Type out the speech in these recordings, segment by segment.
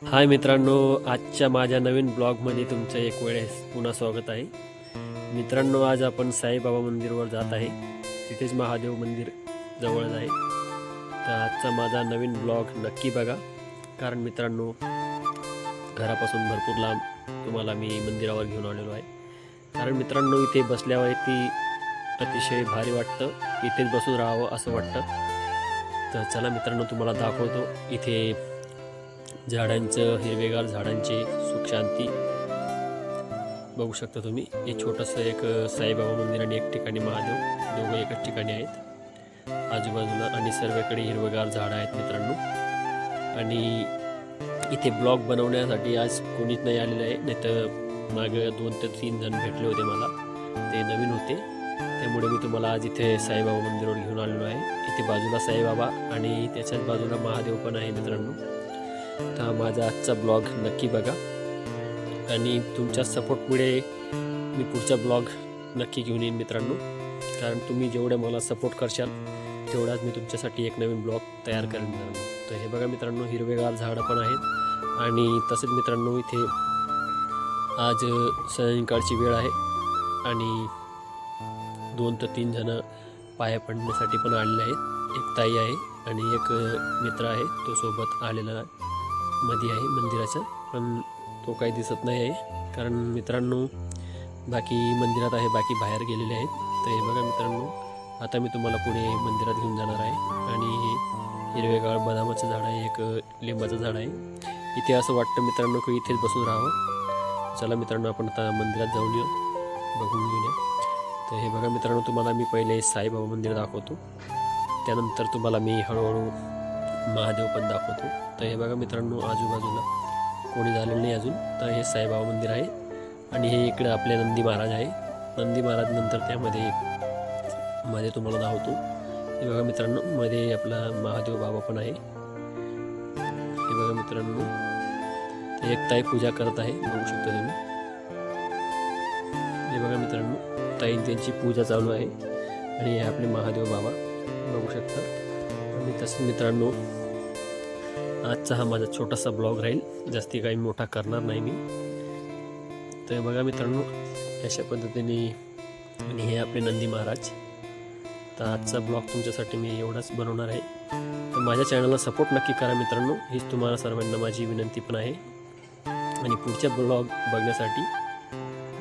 हाय मित्रांनो, आजच्या माझ्या नवीन ब्लॉगमध्ये तुमचं एक वेळेस पुन्हा स्वागत आहे. मित्रांनो, आज आपण साईबाबा मंदिरवर जात आहे. तिथेच महादेव मंदिर जवळच आहे. तर आजचा माझा नवीन ब्लॉग नक्की बघा, कारण मित्रांनो घरापासून भरपूर लांब तुम्हाला मी मंदिरावर घेऊन आलेलो आहे. कारण मित्रांनो इथे बसल्यावरती अतिशय भारी वाटतं, इथेच बसून राहावं असं वाटतं. तर चला मित्रांनो, तुम्हाला दाखवतो इथे झाडांचं, हिरवेगार झाडांची सुख शांती बघू शकता तुम्ही. हे छोटंसं एक साईबाबा मंदिर आणि एक ठिकाणी महादेव, दोघं एकाच ठिकाणी आहेत आजूबाजूला, आणि सर्वेकडे हिरवेगार झाडं आहेत मित्रांनो. आणि इथे ब्लॉग बनवण्यासाठी आज कोणीच नाही आलेलं आहे, नाही तर मागं 2 ते 3 जण भेटले होते मला, ते नवीन होते. त्यामुळे मी तुम्हाला आज इथे साईबाबा मंदिरावर घेऊन आलेलो आहे. इथे बाजूला साईबाबा आणि त्याच्याच बाजूला महादेव पण आहे मित्रांनो. तर माझा आजचा ब्लॉग नक्की बघा, आणि तुमच्या सपोर्टमुळे मी पुढचा ब्लॉग नक्की घेऊन येईन मित्रांनो. कारण तुम्ही जेवढे मला सपोर्ट करशाल तेवढाच मी तुमच्यासाठी एक नवीन ब्लॉग तयार करेन मित्रांनो. तर हे बघा मित्रांनो, हिरवेगार झाडं पण आहेत. आणि तसंच मित्रांनो इथे आज सायंकाळची वेळ आहे आणि 2 ते 3 जण पाया पडण्यासाठी पण आलेले आहेत. एक ताई आहे आणि एक मित्र आहे, तो सोबत आलेला मध्ये आहे मंदिराच्या, पण तो काही दिसत नाही आहे. कारण मित्रांनो बाकी मंदिरात आहे, बाकी बाहेर गेलेले आहेत. तर हे बघा मित्रांनो, आता मी तुम्हाला पुढे मंदिरात घेऊन जाणार आहे. आणि हिरवेगार बदामाचं झाड आहे, एक लिंबाचं झाड आहे. इथे असं वाटतं मित्रांनो की इथेच बसून राहावं. चला मित्रांनो, आपण आता मंदिरात जाऊन येऊ, बघून घेऊया. तर हे बघा मित्रांनो, तुम्हाला मी पहिले साईबाबा मंदिर दाखवतो, त्यानंतर तुम्हाला मी हळूहळू महादेव पण दाखवतो. तर हे बघा मित्रांनो, आजूबाजूला कोणी झालेलं नाही अजून. तर हे साईबाबा मंदिर आहे आणि हे इकडे आपले नंदी महाराज आहे. नंदी महाराज नंतर त्यामध्ये मध्ये तुम्हाला दाखवतो. हे बघा मित्रांनो, मध्ये आपला महादेव बाबा पण आहे. हे बघा मित्रांनो, ते एक ताई पूजा करत आहे, बघू शकता तुम्ही. हे बघा मित्रांनो, ताई त्यांची पूजा चालू आहे आणि हे आपले महादेव बाबा बघू शकता. आणि तसं मित्रांनो, आजचा हा माझा छोटासा ब्लॉग राहील, जास्ती काही मोठा करणार नाही मी. तर बघा मित्रांनो, अशा पद्धतीने, आणि हे आपले नंदी महाराज. तर आजचा ब्लॉग तुमच्यासाठी मी एवढाच बनवणार आहे. तर माझ्या चॅनलला सपोर्ट नक्की करा मित्रांनो, हीच तुम्हाला सर्वांना माझी विनंती पण आहे. आणि पुढच्या ब्लॉग बघण्यासाठी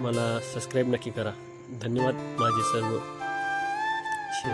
मला सबस्क्राईब नक्की करा. धन्यवाद माझे सर्व